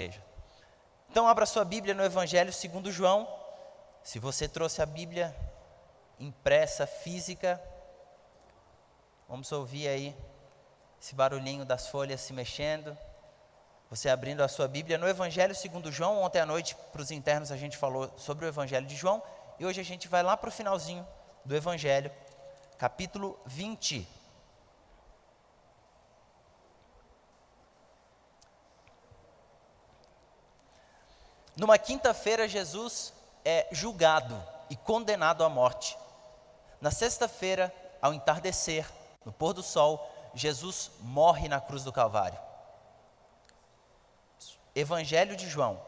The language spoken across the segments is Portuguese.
igreja. Então abra sua Bíblia no Evangelho segundo João. Se você trouxe a Bíblia impressa, física, vamos ouvir aí esse barulhinho das folhas se mexendo. Você abrindo a sua Bíblia no Evangelho segundo João. Ontem à noite, para os internos, a gente falou sobre o Evangelho de João. E hoje a gente vai lá para o finalzinho do Evangelho, capítulo 20. Numa quinta-feira, Jesus é julgado e condenado à morte. Na sexta-feira, ao entardecer, no pôr do sol, Jesus morre na cruz do Calvário. Evangelho de João.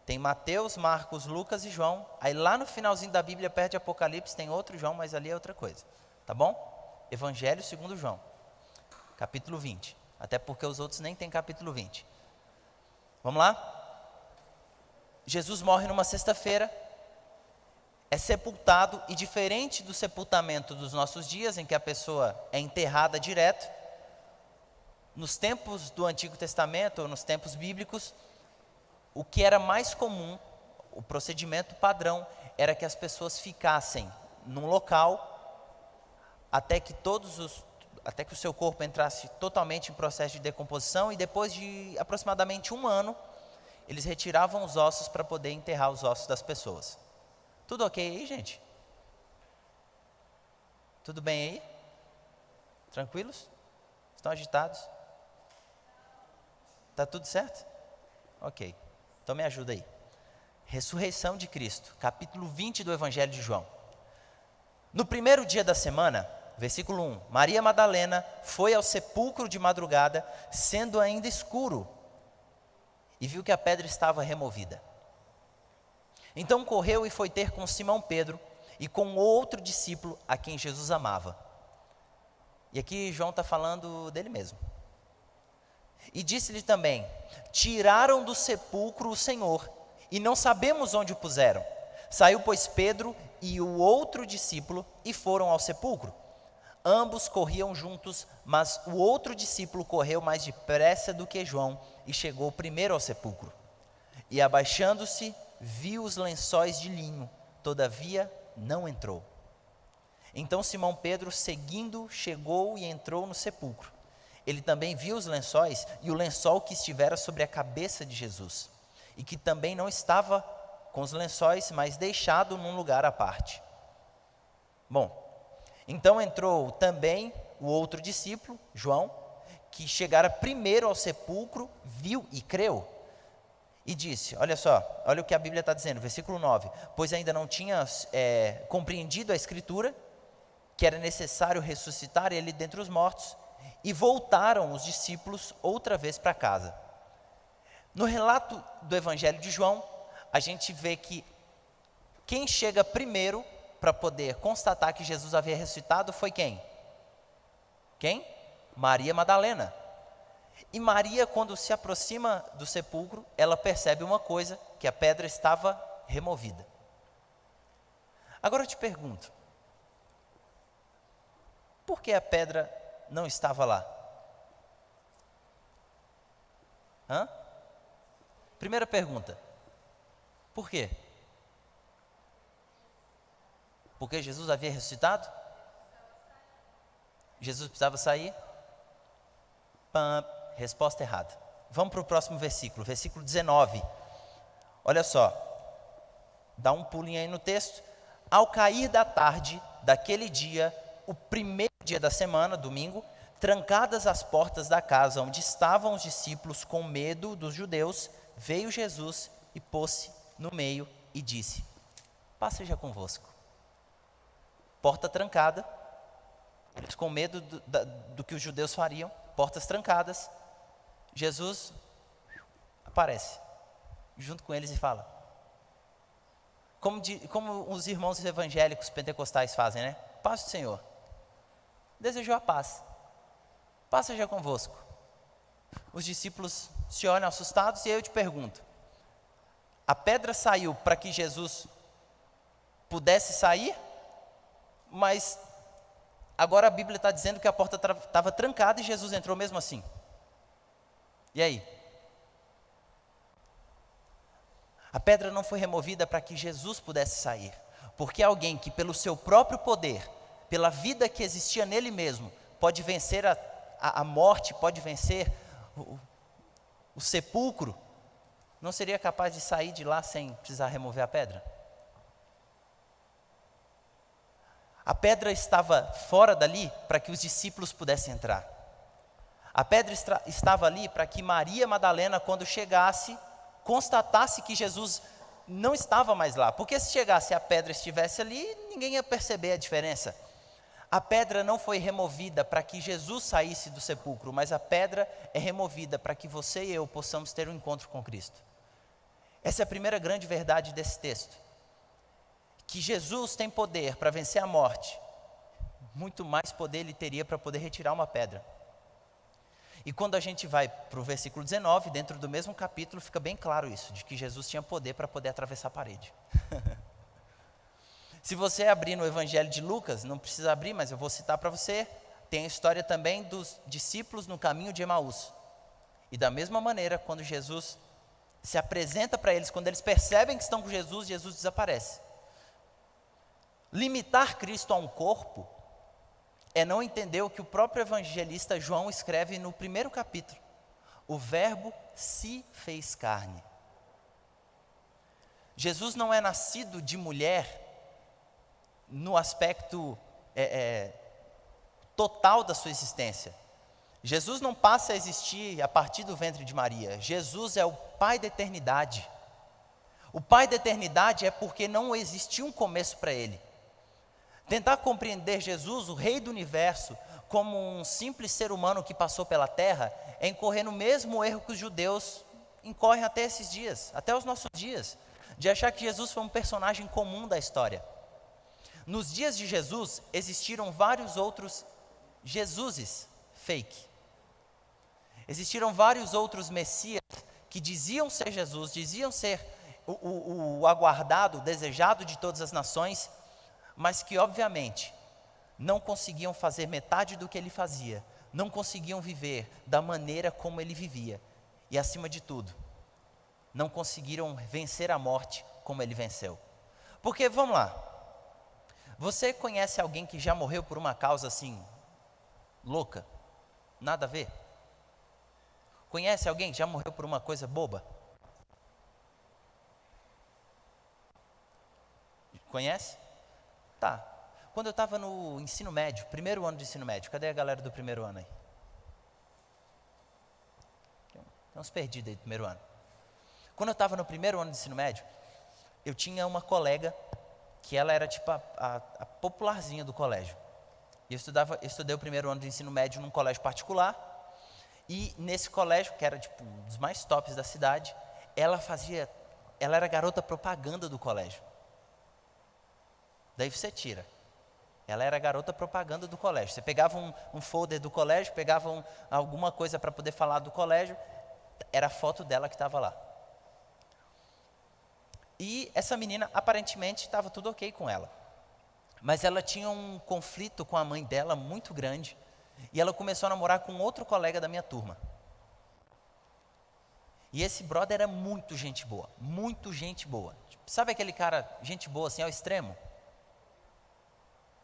Tem Mateus, Marcos, Lucas e João. Aí lá no finalzinho da Bíblia, perto de Apocalipse, tem outro João, mas ali é outra coisa. Tá bom? Evangelho segundo João, capítulo 20. Até porque os outros nem tem capítulo 20. Vamos lá? Jesus morre numa sexta-feira, é sepultado, e diferente do sepultamento dos nossos dias, em que a pessoa é enterrada direto, nos tempos do Antigo Testamento, ou nos tempos bíblicos, o que era mais comum, o procedimento padrão, era que as pessoas ficassem num local até que o seu corpo entrasse totalmente em processo de decomposição, e depois de aproximadamente um ano, eles retiravam os ossos para poder enterrar os ossos das pessoas. Tudo ok aí, gente? Tudo bem aí? Tranquilos? Estão agitados? Está tudo certo? Ok. Então me ajuda aí. Ressurreição de Cristo, capítulo 20 do Evangelho de João. No primeiro dia da semana, versículo 1, Maria Madalena foi ao sepulcro de madrugada, sendo ainda escuro, e viu que a pedra estava removida. Então correu e foi ter com Simão Pedro e com outro discípulo a quem Jesus amava. E aqui João está falando dele mesmo. E disse-lhe também: tiraram do sepulcro o Senhor, e não sabemos onde o puseram. Saiu, pois, Pedro e o outro discípulo e foram ao sepulcro. Ambos corriam juntos, mas o outro discípulo correu mais depressa do que João e chegou primeiro ao sepulcro. E abaixando-se, viu os lençóis de linho, todavia não entrou. Então Simão Pedro, seguindo, chegou e entrou no sepulcro. Ele também viu os lençóis e o lençol que estivera sobre a cabeça de Jesus, e que também não estava com os lençóis, mas deixado num lugar à parte. Bom, então entrou também o outro discípulo, João, que chegara primeiro ao sepulcro, viu e creu. E disse, olha só, olha o que a Bíblia está dizendo, versículo 9. Pois ainda não tinha compreendido a Escritura, que era necessário ressuscitar ele dentre os mortos, e voltaram os discípulos outra vez para casa. No relato do Evangelho de João, a gente vê que quem chega primeiro para poder constatar que Jesus havia ressuscitado foi quem? Quem? Maria Madalena. E Maria, quando se aproxima do sepulcro, ela percebe uma coisa, que a pedra estava removida. Agora eu te pergunto, por que a pedra não estava lá? Primeira pergunta, por quê? Porque Jesus havia ressuscitado? Jesus precisava sair? Resposta errada. Vamos para o próximo versículo, versículo 19. Olha só, dá um pulinho aí no texto. Ao cair da tarde daquele dia, o primeiro dia da semana, domingo, trancadas as portas da casa onde estavam os discípulos com medo dos judeus, veio Jesus e pôs-se no meio e disse: paz seja convosco. Porta trancada, eles com medo do que os judeus fariam, portas trancadas, Jesus aparece junto com eles e fala, como os irmãos evangélicos pentecostais fazem, né? Paz do Senhor. Desejou a paz. Paz seja convosco. Os discípulos se olham assustados e eu te pergunto, a pedra saiu para que Jesus pudesse sair? Mas agora a Bíblia está dizendo que a porta estava trancada e Jesus entrou mesmo assim. E aí? A pedra não foi removida para que Jesus pudesse sair, porque alguém que pelo seu próprio poder, pela vida que existia nele mesmo, pode vencer a morte, pode vencer o sepulcro, não seria capaz de sair de lá sem precisar remover a pedra? A pedra estava fora dali para que os discípulos pudessem entrar. A pedra estava ali para que Maria Madalena, quando chegasse, constatasse que Jesus não estava mais lá. Porque se chegasse e a pedra estivesse ali, ninguém ia perceber a diferença. A pedra não foi removida para que Jesus saísse do sepulcro, mas a pedra é removida para que você e eu possamos ter um encontro com Cristo. Essa é a primeira grande verdade desse texto. Que Jesus tem poder para vencer a morte, muito mais poder ele teria para poder retirar uma pedra. E quando a gente vai para o versículo 19, dentro do mesmo capítulo, fica bem claro isso, de que Jesus tinha poder para poder atravessar a parede. Se você abrir no Evangelho de Lucas, não precisa abrir, mas eu vou citar para você, tem a história também dos discípulos no caminho de Emaús. E da mesma maneira, quando Jesus se apresenta para eles, quando eles percebem que estão com Jesus, Jesus desaparece. Limitar Cristo a um corpo é não entender o que o próprio evangelista João escreve no primeiro capítulo. O verbo se fez carne. Jesus não é nascido de mulher no aspecto total da sua existência. Jesus não passa a existir a partir do ventre de Maria. Jesus é o Pai da eternidade. O Pai da eternidade é porque não existiu um começo para Ele. Tentar compreender Jesus, o Rei do Universo, como um simples ser humano que passou pela terra, é incorrer no mesmo erro que os judeus incorrem até esses dias, até os nossos dias, de achar que Jesus foi um personagem comum da história. Nos dias de Jesus, existiram vários outros Jesuses fake. Existiram vários outros Messias que diziam ser Jesus, diziam ser o aguardado, o desejado de todas as nações, mas que obviamente não conseguiam fazer metade do que ele fazia, não conseguiam viver da maneira como ele vivia, e acima de tudo, não conseguiram vencer a morte como ele venceu. Porque, vamos lá, você conhece alguém que já morreu por uma causa assim, louca? Nada a ver? Conhece alguém que já morreu por uma coisa boba? Conhece? Tá. Quando eu estava no ensino médio, primeiro ano de ensino médio, cadê a galera do primeiro ano aí? Tem uns perdidos aí do primeiro ano. Quando eu estava no primeiro ano de ensino médio, eu tinha uma colega que ela era tipo a popularzinha do colégio. E eu estudei o primeiro ano de ensino médio num colégio particular, e nesse colégio, que era tipo um dos mais tops da cidade, ela era garota propaganda do colégio. Daí você tira. Ela era a garota propaganda do colégio. Você pegava um folder do colégio, pegava alguma coisa para poder falar do colégio, era a foto dela que estava lá. E essa menina, aparentemente, estava tudo ok com ela. Mas ela tinha um conflito com a mãe dela muito grande, e ela começou a namorar com outro colega da minha turma. E esse brother era muito gente boa, muito gente boa. Sabe aquele cara, gente boa assim ao extremo?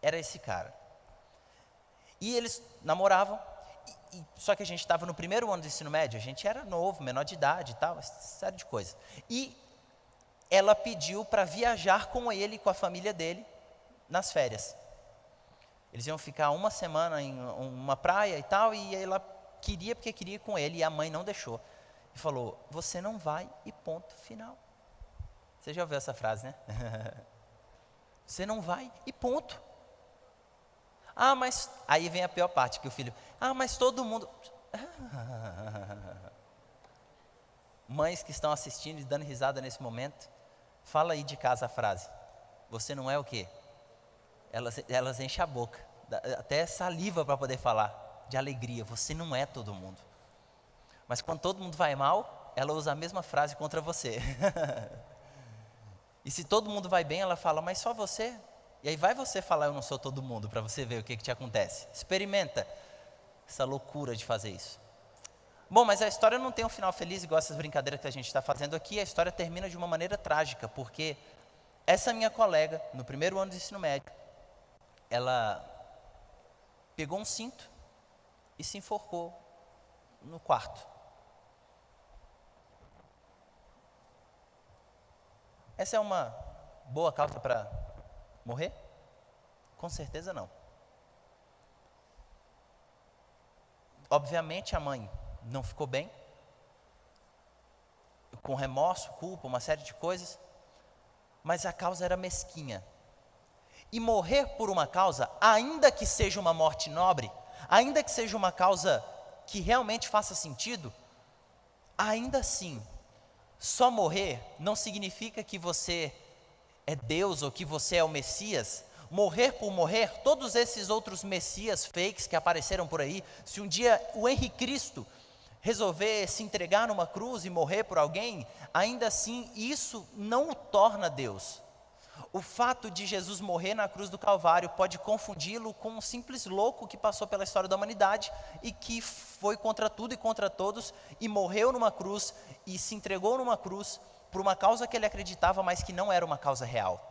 Era esse cara. E eles namoravam, só que a gente estava no primeiro ano do ensino médio, a gente era novo, menor de idade e tal, série de coisas. E ela pediu para viajar com ele, com a família dele, nas férias. Eles iam ficar uma semana em uma praia e tal, e ela queria porque queria ir com ele, e a mãe não deixou. E falou, você não vai e ponto final. Você já ouviu essa frase, né? Você não vai e ponto. Ah, mas... Aí vem a pior parte, que o filho... Ah, mas todo mundo... Mães que estão assistindo e dando risada nesse momento, fala aí de casa a frase. Você não é o quê? Elas enchem a boca, até saliva para poder falar, de alegria. Você não é todo mundo. Mas quando todo mundo vai mal, ela usa a mesma frase contra você. E se todo mundo vai bem, ela fala, mas só você? E aí vai você falar, eu não sou todo mundo, para você ver o que te acontece. Experimenta essa loucura de fazer isso. Bom, mas a história não tem um final feliz igual essas brincadeiras que a gente está fazendo aqui. A história termina de uma maneira trágica, porque essa minha colega, no primeiro ano de ensino médio, ela pegou um cinto e se enforcou no quarto. Essa é uma boa causa para morrer? Com certeza não. Obviamente a mãe não ficou bem, com remorso, culpa, uma série de coisas, mas a causa era mesquinha. E morrer por uma causa, ainda que seja uma morte nobre, ainda que seja uma causa que realmente faça sentido, ainda assim, só morrer não significa que você é Deus ou que você é o Messias. Morrer por morrer, todos esses outros Messias fakes que apareceram por aí, se um dia o Henrique Cristo resolver se entregar numa cruz e morrer por alguém, ainda assim isso não o torna Deus. O fato de Jesus morrer na cruz do Calvário pode confundi-lo com um simples louco que passou pela história da humanidade e que foi contra tudo e contra todos e morreu numa cruz e se entregou numa cruz por uma causa que ele acreditava, mas que não era uma causa real.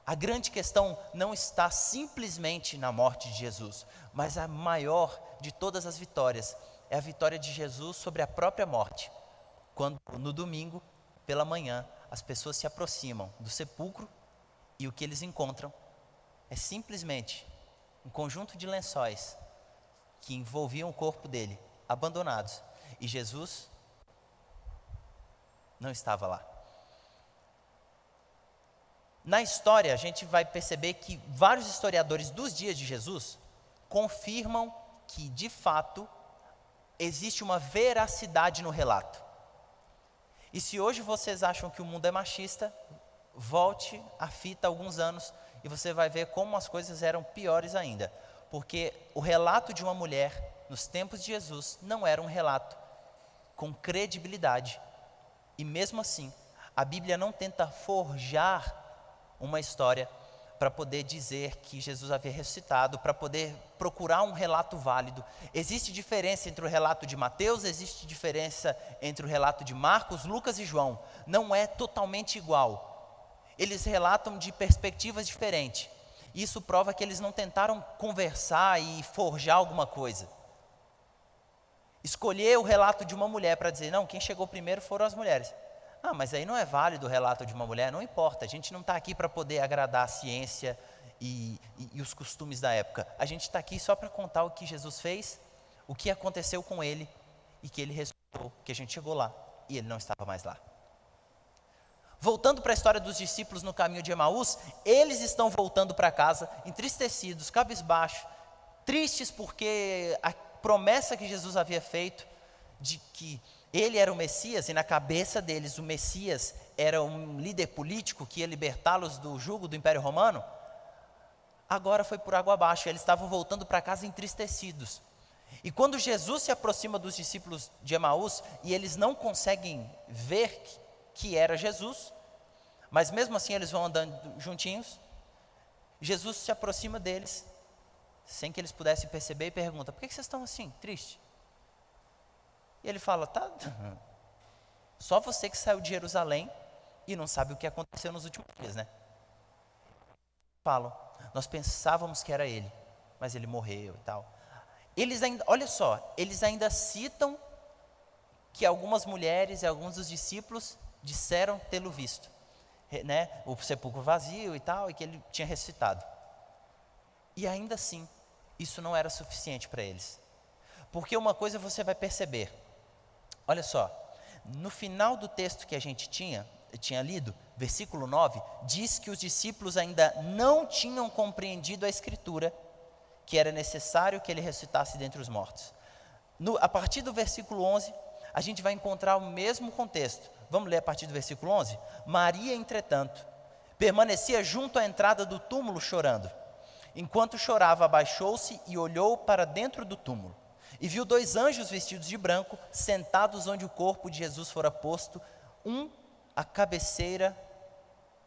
A grande questão não está simplesmente na morte de Jesus, mas a maior de todas as vitórias é a vitória de Jesus sobre a própria morte. Quando no domingo, pela manhã, as pessoas se aproximam do sepulcro e o que eles encontram é simplesmente um conjunto de lençóis que envolviam o corpo dele, abandonados, e Jesus não estava lá. Na história, a gente vai perceber que vários historiadores dos dias de Jesus confirmam que, de fato, existe uma veracidade no relato. E se hoje vocês acham que o mundo é machista, volte a fita alguns anos e você vai ver como as coisas eram piores ainda. Porque o relato de uma mulher nos tempos de Jesus não era um relato com credibilidade. E mesmo assim, a Bíblia não tenta forjar uma história para poder dizer que Jesus havia ressuscitado, para poder procurar um relato válido. Existe diferença entre o relato de Mateus, existe diferença entre o relato de Marcos, Lucas e João. Não é totalmente igual. Eles relatam de perspectivas diferentes. Isso prova que eles não tentaram conversar e forjar alguma coisa. Escolher o relato de uma mulher para dizer, não, quem chegou primeiro foram as mulheres. Ah, mas aí não é válido o relato de uma mulher, não importa, a gente não está aqui para poder agradar a ciência e os costumes da época. A gente está aqui só para contar o que Jesus fez, o que aconteceu com ele e que ele ressuscitou, que a gente chegou lá e ele não estava mais lá. Voltando para a história dos discípulos no caminho de Emaús, eles estão voltando para casa, entristecidos, cabisbaixos, tristes porque a promessa que Jesus havia feito de que ele era o Messias, e na cabeça deles o Messias era um líder político que ia libertá-los do jugo do Império Romano, agora foi por água abaixo. Eles estavam voltando para casa entristecidos. E quando Jesus se aproxima dos discípulos de Emaús, e eles não conseguem ver que era Jesus, mas mesmo assim eles vão andando juntinhos, Jesus se aproxima deles, sem que eles pudessem perceber, e pergunta, por que vocês estão assim, tristes? E ele fala, tá, só você que saiu de Jerusalém e não sabe o que aconteceu nos últimos dias, né? Falam, nós pensávamos que era ele, mas ele morreu e tal. Eles ainda, olha só, eles ainda citam que algumas mulheres e alguns dos discípulos disseram tê-lo visto, né? O sepulcro vazio e tal, e que ele tinha ressuscitado. E ainda assim, isso não era suficiente para eles. Porque uma coisa você vai perceber, olha só, no final do texto que a gente tinha lido, versículo 9, diz que os discípulos ainda não tinham compreendido a Escritura, que era necessário que ele ressuscitasse dentre os mortos. A partir do versículo 11, a gente vai encontrar o mesmo contexto. Vamos ler a partir do versículo 11? Maria, entretanto, permanecia junto à entrada do túmulo chorando. Enquanto chorava, abaixou-se e olhou para dentro do túmulo. E viu 2 anjos vestidos de branco, sentados onde o corpo de Jesus fora posto, um à cabeceira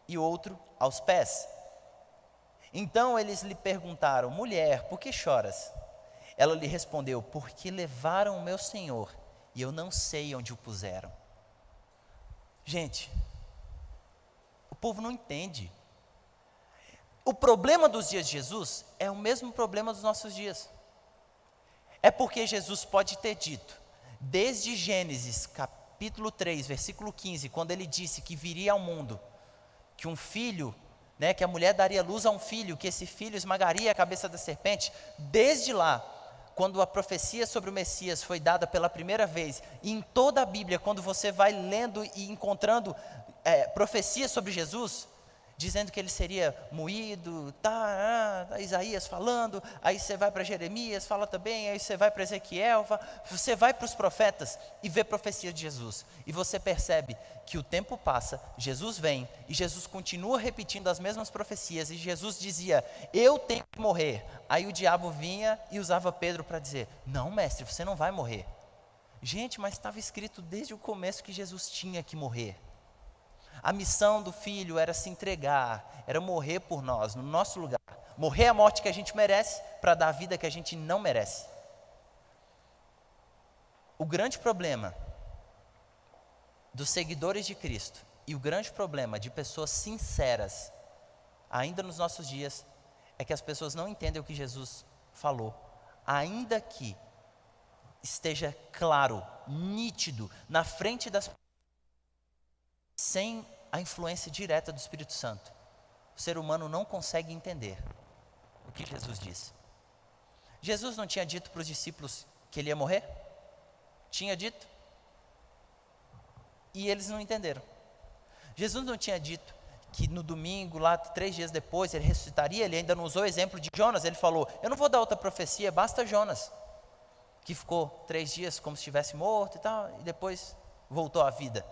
e outro aos pés. Então eles lhe perguntaram, mulher, por que choras? Ela lhe respondeu, porque levaram o meu Senhor e eu não sei onde o puseram. Gente, o povo não entende. O problema dos dias de Jesus é o mesmo problema dos nossos dias. É porque Jesus pode ter dito, desde Gênesis capítulo 3, versículo 15, quando ele disse que viria ao mundo, que um filho, que a mulher daria luz a um filho, que esse filho esmagaria a cabeça da serpente. Desde lá, quando a profecia sobre o Messias foi dada pela primeira vez, e em toda a Bíblia, quando você vai lendo e encontrando profecias sobre Jesus, dizendo que ele seria moído, Isaías falando, aí você vai para Jeremias, fala também, aí você vai para Ezequiel, você vai para os profetas e vê profecia de Jesus, e você percebe que o tempo passa, Jesus vem, e Jesus continua repetindo as mesmas profecias, e Jesus dizia, eu tenho que morrer. Aí o diabo vinha e usava Pedro para dizer, não mestre, você não vai morrer. Gente, mas estava escrito desde o começo que Jesus tinha que morrer. A missão do Filho era se entregar, era morrer por nós, no nosso lugar. Morrer a morte que a gente merece, para dar a vida que a gente não merece. O grande problema dos seguidores de Cristo, e o grande problema de pessoas sinceras, ainda nos nossos dias, é que as pessoas não entendem o que Jesus falou, ainda que esteja claro, nítido, na frente das pessoas, sem a influência direta do Espírito Santo, o ser humano não consegue entender o que Jesus disse. Jesus não tinha dito para os discípulos que ele ia morrer? Tinha dito. E eles não entenderam. Jesus não tinha dito que no domingo, lá 3 dias depois, ele ressuscitaria. Ele ainda não usou o exemplo de Jonas. Ele falou, eu não vou dar outra profecia, basta Jonas, que ficou 3 dias como se estivesse morto e tal, e depois voltou à vida.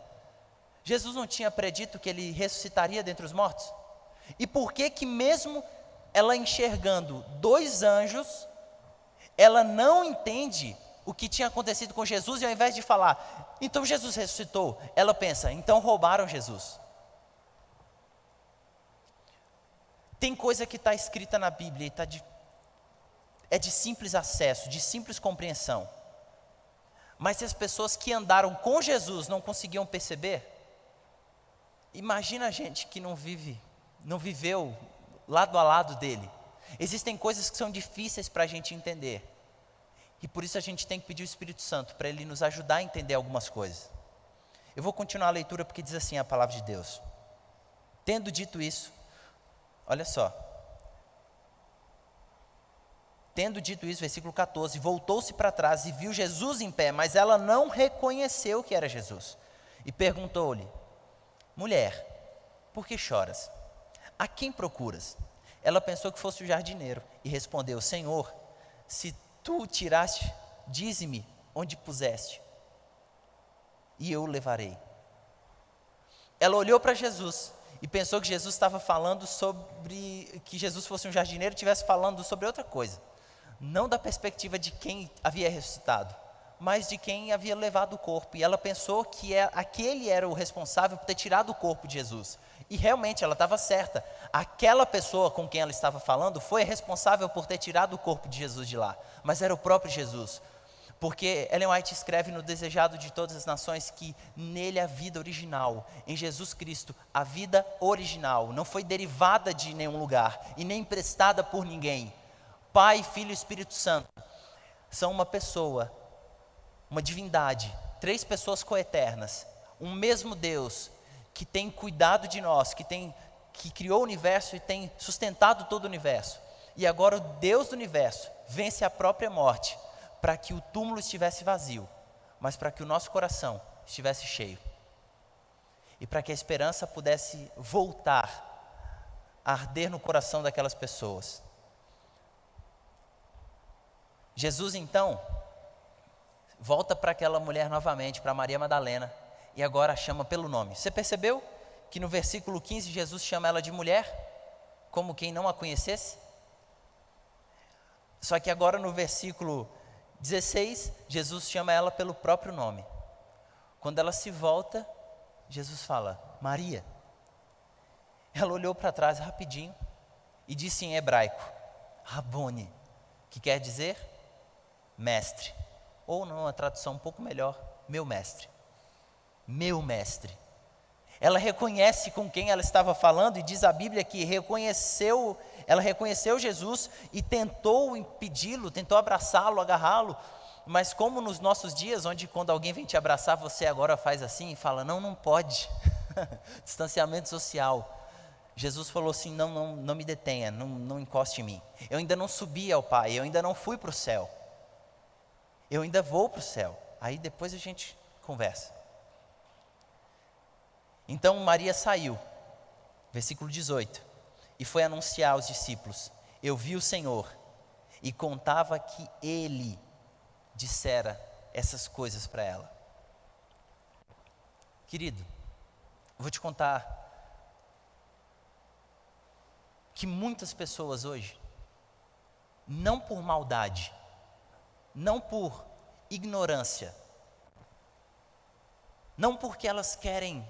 Jesus não tinha predito que ele ressuscitaria dentre os mortos? E por que que mesmo ela enxergando 2 anjos, ela não entende o que tinha acontecido com Jesus, e ao invés de falar, então Jesus ressuscitou, ela pensa, então roubaram Jesus. Tem coisa que está escrita na Bíblia e é de simples acesso, de simples compreensão. Mas se as pessoas que andaram com Jesus não conseguiam perceber, imagina a gente que não viveu lado a lado dele. Existem coisas que são difíceis para a gente entender. E por isso a gente tem que pedir o Espírito Santo para ele nos ajudar a entender algumas coisas. Eu vou continuar a leitura porque diz assim a palavra de Deus. Tendo dito isso, olha só. Tendo dito isso, versículo 14, voltou-se para trás e viu Jesus em pé, mas ela não reconheceu que era Jesus. E perguntou-lhe, mulher, por que choras? A quem procuras? Ela pensou que fosse o jardineiro e respondeu, Senhor, se tu o tiraste, dize-me onde puseste, e eu o levarei. Ela olhou para Jesus e pensou que Jesus estava falando sobre, que Jesus fosse um jardineiro e estivesse falando sobre outra coisa. Não da perspectiva de quem havia ressuscitado, mas de quem havia levado o corpo. E ela pensou que aquele era o responsável por ter tirado o corpo de Jesus. E realmente ela estava certa. Aquela pessoa com quem ela estava falando foi responsável por ter tirado o corpo de Jesus de lá. Mas era o próprio Jesus. Porque Ellen White escreve no Desejado de Todas as Nações que nele a vida original, em Jesus Cristo, a vida original, não foi derivada de nenhum lugar e nem emprestada por ninguém. Pai, Filho e Espírito Santo são uma pessoa, uma divindade, 3 pessoas coeternas, um mesmo Deus que tem cuidado de nós, que criou o universo e tem sustentado todo o universo. E agora o Deus do universo vence a própria morte para que o túmulo estivesse vazio, mas para que o nosso coração estivesse cheio. E para que a esperança pudesse voltar a arder no coração daquelas pessoas. Jesus então volta para aquela mulher novamente, para Maria Madalena, e agora a chama pelo nome. Você percebeu que no versículo 15 Jesus chama ela de mulher, como quem não a conhecesse? Só que agora no versículo 16, Jesus chama ela pelo próprio nome. Quando ela se volta, Jesus fala, Maria. Ela olhou para trás rapidinho e disse em hebraico, Rabone, que quer dizer mestre. Ou numa tradução um pouco melhor, meu mestre. Meu mestre. Ela reconhece com quem ela estava falando, e diz a Bíblia que ela reconheceu Jesus e tentou impedi-lo, tentou abraçá-lo, agarrá-lo, mas como nos nossos dias, onde quando alguém vem te abraçar, você agora faz assim e fala, não, não pode, distanciamento social. Jesus falou assim, não me detenha, não encoste em mim, eu ainda não subi ao Pai, eu ainda não fui para o céu, eu ainda vou para o céu, aí depois a gente conversa. Então Maria saiu, versículo 18, e foi anunciar aos discípulos, eu vi o Senhor, e contava que Ele dissera essas coisas para ela. Querido, eu vou te contar que muitas pessoas hoje, não por maldade, não por ignorância, não porque elas querem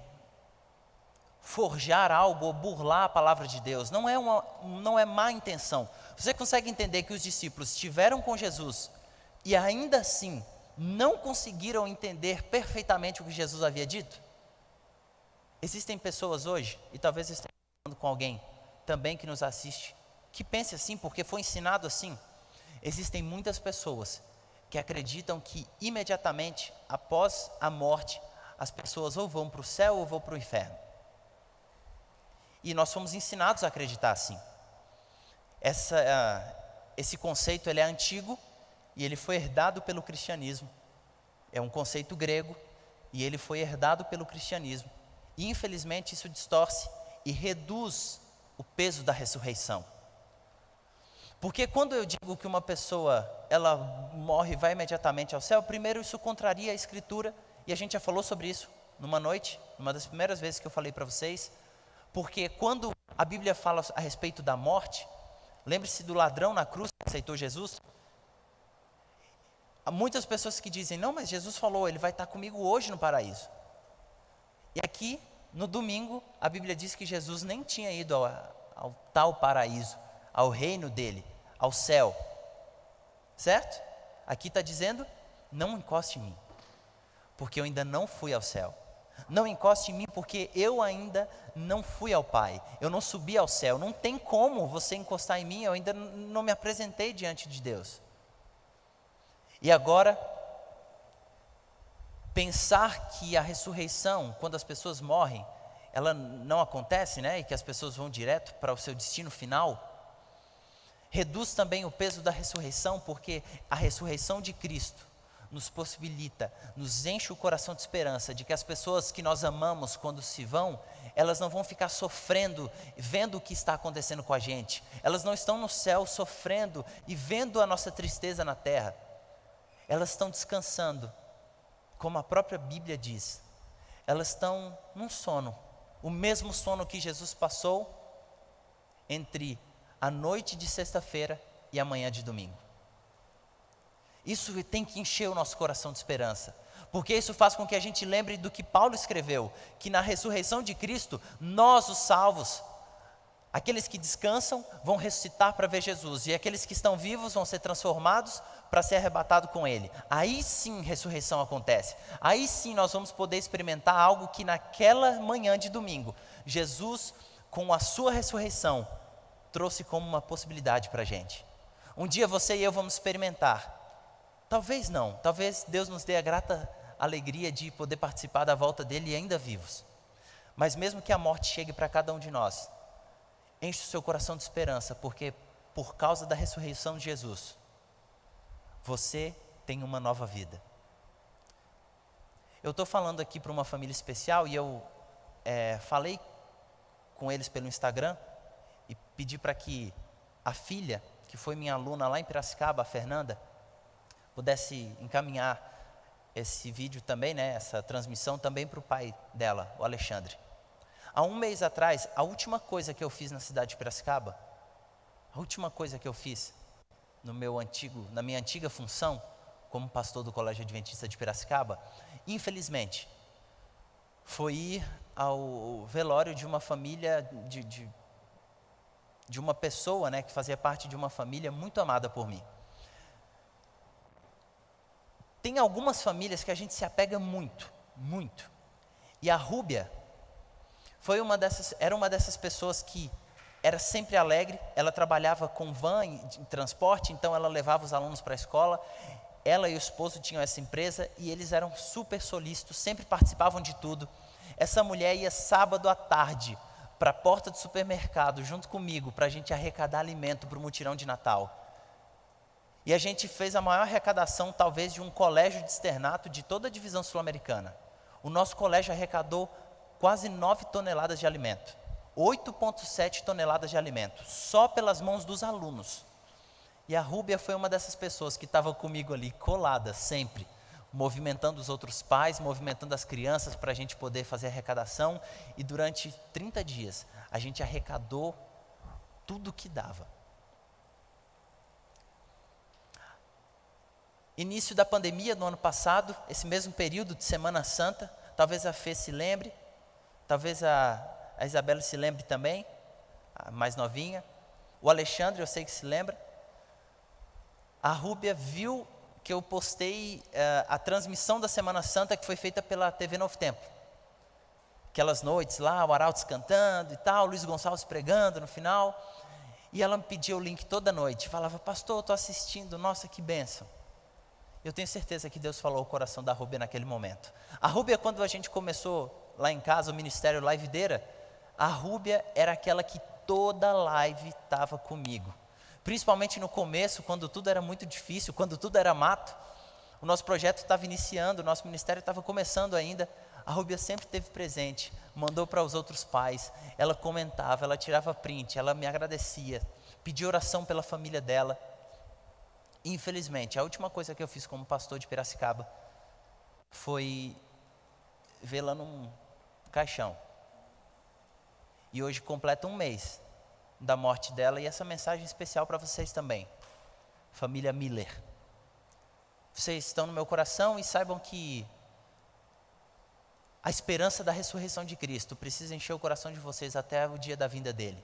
forjar algo ou burlar a palavra de Deus, não é má intenção. Você consegue entender que os discípulos estiveram com Jesus e ainda assim não conseguiram entender perfeitamente o que Jesus havia dito? Existem pessoas hoje, e talvez esteja falando com alguém também que nos assiste, que pense assim porque foi ensinado assim. Existem muitas pessoas que acreditam que imediatamente após a morte as pessoas ou vão para o céu ou vão para o inferno. E nós fomos ensinados a acreditar assim. Esse conceito ele é antigo e ele foi herdado pelo cristianismo. É um conceito grego e ele foi herdado pelo cristianismo. E infelizmente isso distorce e reduz o peso da ressurreição. Porque quando eu digo que uma pessoa ela morre e vai imediatamente ao céu, primeiro isso contraria a Escritura, e a gente já falou sobre isso numa noite, uma das primeiras vezes que eu falei para vocês. Porque quando a Bíblia fala a respeito da morte, lembre-se do ladrão na cruz que aceitou Jesus. Há muitas pessoas que dizem, não, mas Jesus falou, ele vai estar comigo hoje no paraíso. E aqui, no domingo, a Bíblia diz que Jesus nem tinha ido ao tal paraíso, ao reino dele, ao céu. Certo? Aqui está dizendo, não encoste em mim, porque eu ainda não fui ao céu. Não encoste em mim porque eu ainda não fui ao Pai, eu não subi ao céu, não tem como você encostar em mim, eu ainda não me apresentei diante de Deus. E agora, pensar que a ressurreição, quando as pessoas morrem, ela não acontece, né? E que as pessoas vão direto para o seu destino final, reduz também o peso da ressurreição, porque a ressurreição de Cristo nos possibilita, nos enche o coração de esperança de que as pessoas que nós amamos quando se vão, elas não vão ficar sofrendo, vendo o que está acontecendo com a gente. Elas não estão no céu sofrendo e vendo a nossa tristeza na terra. Elas estão descansando, como a própria Bíblia diz. Elas estão num sono, o mesmo sono que Jesus passou entre a noite de sexta-feira e a manhã de domingo. Isso tem que encher o nosso coração de esperança, porque isso faz com que a gente lembre do que Paulo escreveu, que na ressurreição de Cristo, nós os salvos, aqueles que descansam vão ressuscitar para ver Jesus, e aqueles que estão vivos vão ser transformados para ser arrebatados com Ele. Aí sim ressurreição acontece, aí sim nós vamos poder experimentar algo que naquela manhã de domingo, Jesus com a sua ressurreição trouxe como uma possibilidade para a gente. Um dia você e eu vamos experimentar. Talvez não, talvez Deus nos dê a grata alegria de poder participar da volta dele ainda vivos. Mas mesmo que a morte chegue para cada um de nós, enche o seu coração de esperança, porque por causa da ressurreição de Jesus, você tem uma nova vida. Eu estou falando aqui para uma família especial e eu falei com eles pelo Instagram e pedi para que a filha, que foi minha aluna lá em Piracicaba, a Fernanda, pudesse encaminhar esse vídeo também, né, essa transmissão também para o pai dela, o Alexandre. Há um mês atrás, a última coisa que eu fiz na cidade de Piracicaba, a última coisa que eu fiz na minha antiga função como pastor do Colégio Adventista de Piracicaba, infelizmente, foi ir ao velório de uma família, de uma pessoa, né, que fazia parte de uma família muito amada por mim. Tem algumas famílias que a gente se apega muito, muito. E a Rúbia era uma dessas pessoas que era sempre alegre. Ela trabalhava com van em transporte, então ela levava os alunos para a escola. Ela e o esposo tinham essa empresa e eles eram super solícitos, sempre participavam de tudo. Essa mulher ia sábado à tarde para a porta do supermercado junto comigo para a gente arrecadar alimento para o mutirão de Natal. E a gente fez a maior arrecadação talvez de um colégio de externato de toda a divisão sul-americana. O nosso colégio arrecadou quase 9 toneladas de alimento, 8,7 toneladas de alimento, só pelas mãos dos alunos. E a Rúbia foi uma dessas pessoas que estava comigo ali, colada sempre, movimentando os outros pais, movimentando as crianças para a gente poder fazer arrecadação. E durante 30 dias, a gente arrecadou tudo que dava. Início da pandemia no ano passado, esse mesmo período de Semana Santa, talvez a Fê se lembre, talvez a Isabela se lembre também, a mais novinha. O Alexandre eu sei que se lembra. A Rúbia viu que eu postei a transmissão da Semana Santa que foi feita pela TV Novo Tempo. Aquelas noites lá, o Arautos cantando e tal, o Luiz Gonçalves pregando no final. E ela me pedia o link toda noite, falava, pastor, eu estou assistindo, nossa, que bênção. Eu tenho certeza que Deus falou ao coração da Rúbia naquele momento. A Rúbia, quando a gente começou lá em casa, o ministério Livedeira, a Rúbia era aquela que toda live estava comigo. Principalmente no começo, quando tudo era muito difícil, quando tudo era mato. O nosso projeto estava iniciando, o nosso ministério estava começando ainda. A Rúbia sempre esteve presente, mandou para os outros pais, ela comentava, ela tirava print, ela me agradecia, pedia oração pela família dela. Infelizmente, a última coisa que eu fiz como pastor de Piracicaba foi vê-la num caixão. E hoje completa um mês da morte dela, e essa mensagem especial para vocês também, família Miller. Vocês estão no meu coração e saibam que a esperança da ressurreição de Cristo precisa encher o coração de vocês até o dia da vinda dele.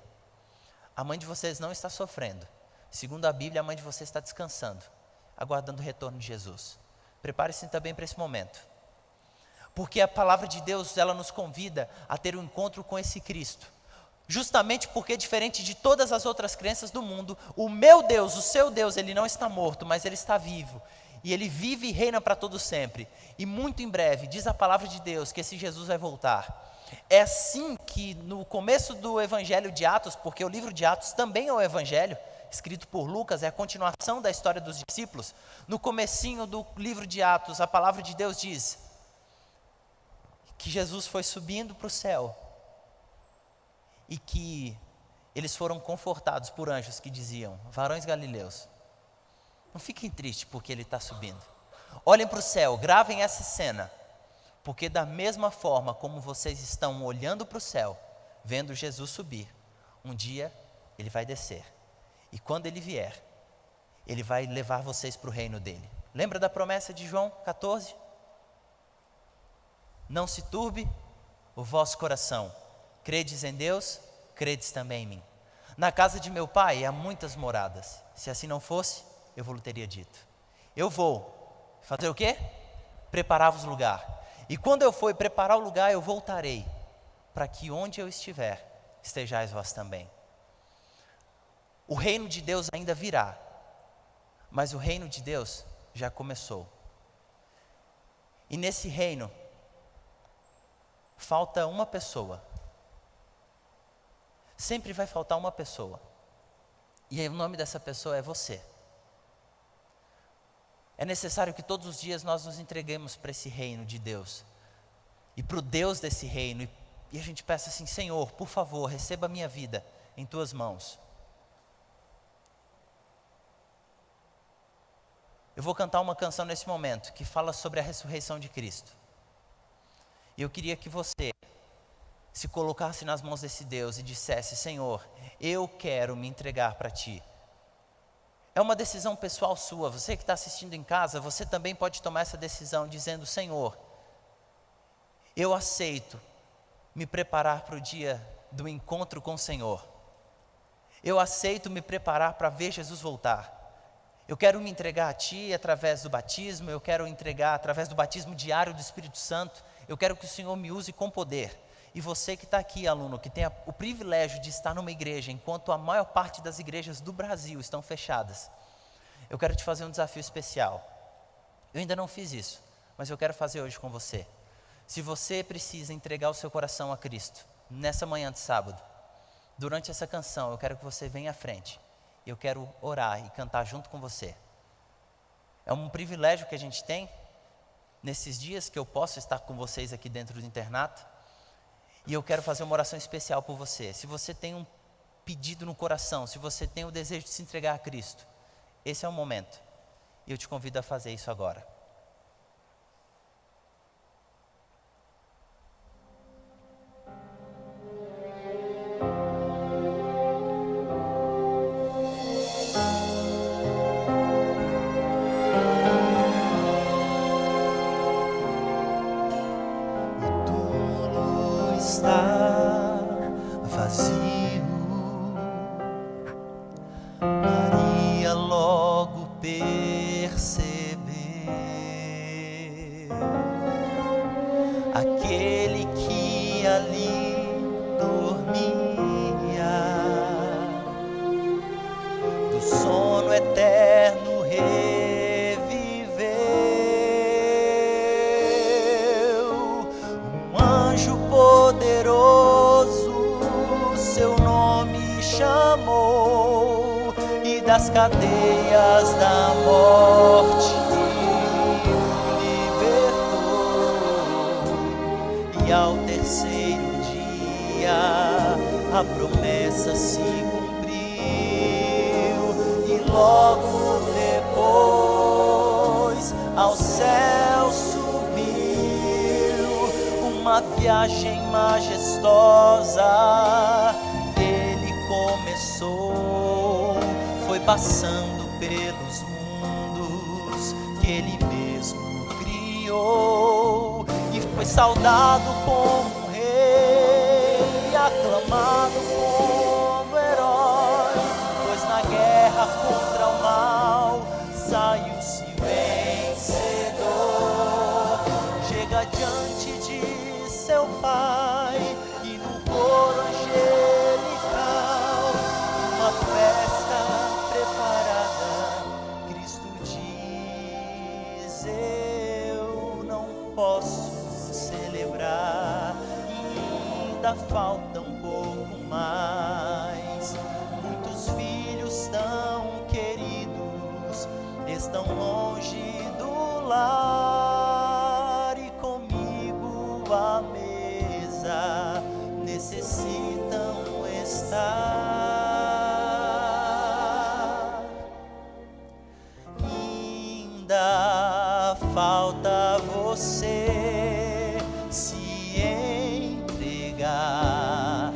A mãe de vocês não está sofrendo. Segundo a Bíblia, a mãe de vocês está descansando, aguardando o retorno de Jesus. Prepare-se também para esse momento. Porque a palavra de Deus, ela nos convida a ter um encontro com esse Cristo. Justamente porque, diferente de todas as outras crenças do mundo, o meu Deus, o seu Deus, ele não está morto, mas ele está vivo. E ele vive e reina para todo sempre. E muito em breve, diz a palavra de Deus, que esse Jesus vai voltar. É assim que no começo do Evangelho de Atos, porque o livro de Atos também é o Evangelho, escrito por Lucas, é a continuação da história dos discípulos. No comecinho do livro de Atos, a palavra de Deus diz que Jesus foi subindo para o céu e que eles foram confortados por anjos que diziam, varões galileus, não fiquem tristes porque ele está subindo. Olhem para o céu, gravem essa cena, porque da mesma forma como vocês estão olhando para o céu, vendo Jesus subir, um dia ele vai descer. E quando ele vier, ele vai levar vocês para o reino dele. Lembra da promessa de João 14? Não se turbe o vosso coração. Credes em Deus, credes também em mim. Na casa de meu pai há muitas moradas. Se assim não fosse, eu vou lhe teria dito. Eu vou fazer o quê? Preparar-vos lugar. E quando eu for preparar o lugar, eu voltarei, para que onde eu estiver, estejais vós também. O reino de Deus ainda virá, mas o reino de Deus já começou. E nesse reino, falta uma pessoa. Sempre vai faltar uma pessoa. E o nome dessa pessoa é você. É necessário que todos os dias nós nos entreguemos para esse reino de Deus. E para o Deus desse reino. E a gente peça assim, Senhor, por favor, receba a minha vida em tuas mãos. Eu vou cantar uma canção nesse momento que fala sobre a ressurreição de Cristo. E eu queria que você se colocasse nas mãos desse Deus e dissesse, Senhor, eu quero me entregar para Ti. É uma decisão pessoal sua. Você que está assistindo em casa, você também pode tomar essa decisão dizendo, Senhor, eu aceito me preparar para o dia do encontro com o Senhor. Eu aceito me preparar para ver Jesus voltar. Eu quero me entregar a Ti através do batismo, eu quero entregar através do batismo diário do Espírito Santo, eu quero que o Senhor me use com poder. E você que está aqui, aluno, que tem o privilégio de estar numa igreja, enquanto a maior parte das igrejas do Brasil estão fechadas, eu quero te fazer um desafio especial. Eu ainda não fiz isso, mas eu quero fazer hoje com você. Se você precisa entregar o seu coração a Cristo, nessa manhã de sábado, durante essa canção, eu quero que você venha à frente. Eu quero orar e cantar junto com você. É um privilégio que a gente tem, nesses dias que eu posso estar com vocês aqui dentro do internato, e eu quero fazer uma oração especial por você. Se você tem um pedido no coração, se você tem o desejo de se entregar a Cristo, esse é o momento. E eu te convido a fazer isso agora. Está vazio. Maria logo percebeu aquele que ali dormia, do sono eterno reviveu. Um anjo poderoso seu nome chamou e das cadeias da morte libertou. E ao terceiro dia a promessa se cumpriu e logo depois ao céu subiu. Uma viagem majestosa ele começou, foi passando pelos mundos que ele mesmo criou e foi saudado como um rei, aclamado como herói, pois na guerra contra o mal saiu-se vencedor. Chega diante de seu Pai e no coro angelical uma festa preparada. Cristo diz: eu não posso celebrar, e ainda falta um pouco mais. Muitos filhos tão queridos estão longe do lar e comigo à mesa necessitam estar. Ainda falta você se entregar,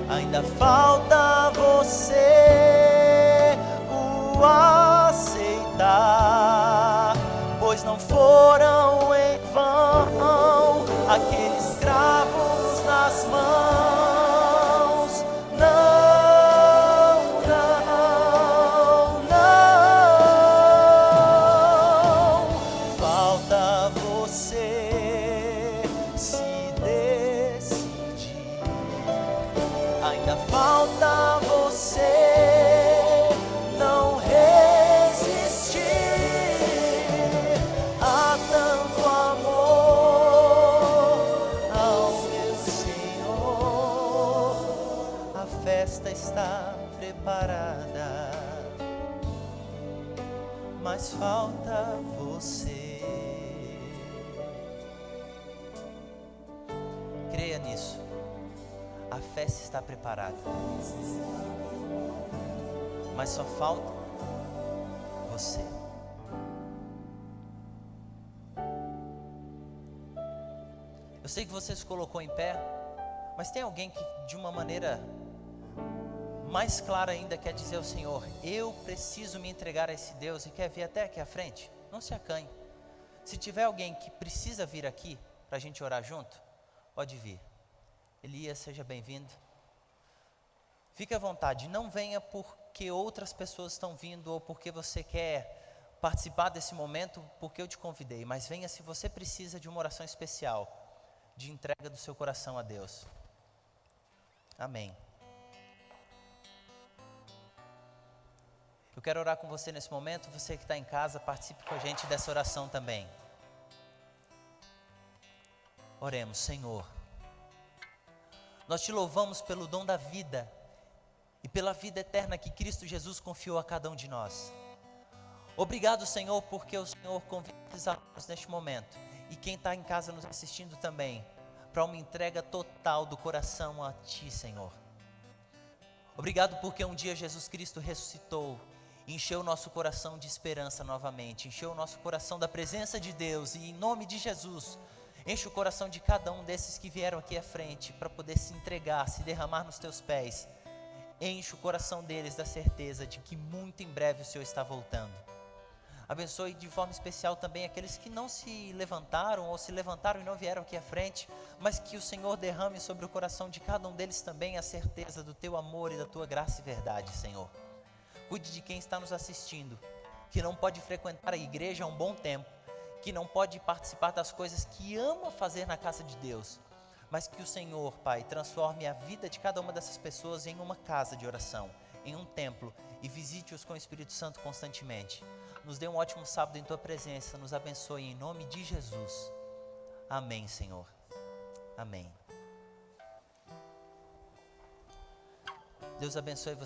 ainda falta você o aceitar, pois não foram em vão aqueles cravos nas mãos. Não, não, não. Falta você se decidir, ainda falta você não resistir a tanto amor ao meu Senhor. A festa está preparada, mas falta você. Creia nisso. A festa está preparada, mas só falta você. Eu sei que você se colocou em pé, mas tem alguém que de uma maneira mais clara ainda quer dizer ao Senhor: eu preciso me entregar a esse Deus, e quer vir até aqui à frente? Não se acanhe. Se tiver alguém que precisa vir aqui para a gente orar junto, pode vir. Elias, seja bem-vindo. Fique à vontade, não venha porque outras pessoas estão vindo ou porque você quer participar desse momento porque eu te convidei, mas venha se você precisa de uma oração especial, de entrega do seu coração a Deus. Amém. Eu quero orar com você nesse momento, você que está em casa, participe com a gente dessa oração também. Oremos. Senhor, nós te louvamos pelo dom da vida e pela vida eterna que Cristo Jesus confiou a cada um de nós. Obrigado, Senhor, porque o Senhor convida esses alunos neste momento, e quem está em casa nos assistindo também, para uma entrega total do coração a Ti, Senhor. Obrigado porque um dia Jesus Cristo ressuscitou, encheu o nosso coração de esperança novamente, encheu o nosso coração da presença de Deus, e em nome de Jesus, enche o coração de cada um desses que vieram aqui à frente, para poder se entregar, se derramar nos Teus pés. Enche o coração deles da certeza de que muito em breve o Senhor está voltando. Abençoe de forma especial também aqueles que não se levantaram ou se levantaram e não vieram aqui à frente, mas que o Senhor derrame sobre o coração de cada um deles também a certeza do Teu amor e da Tua graça e verdade, Senhor. Cuide de quem está nos assistindo, que não pode frequentar a igreja há um bom tempo, que não pode participar das coisas que ama fazer na casa de Deus, mas que o Senhor, Pai, transforme a vida de cada uma dessas pessoas em uma casa de oração, em um templo, e visite-os com o Espírito Santo constantemente. Nos dê um ótimo sábado em Tua presença, nos abençoe em nome de Jesus. Amém, Senhor. Amém. Deus abençoe você.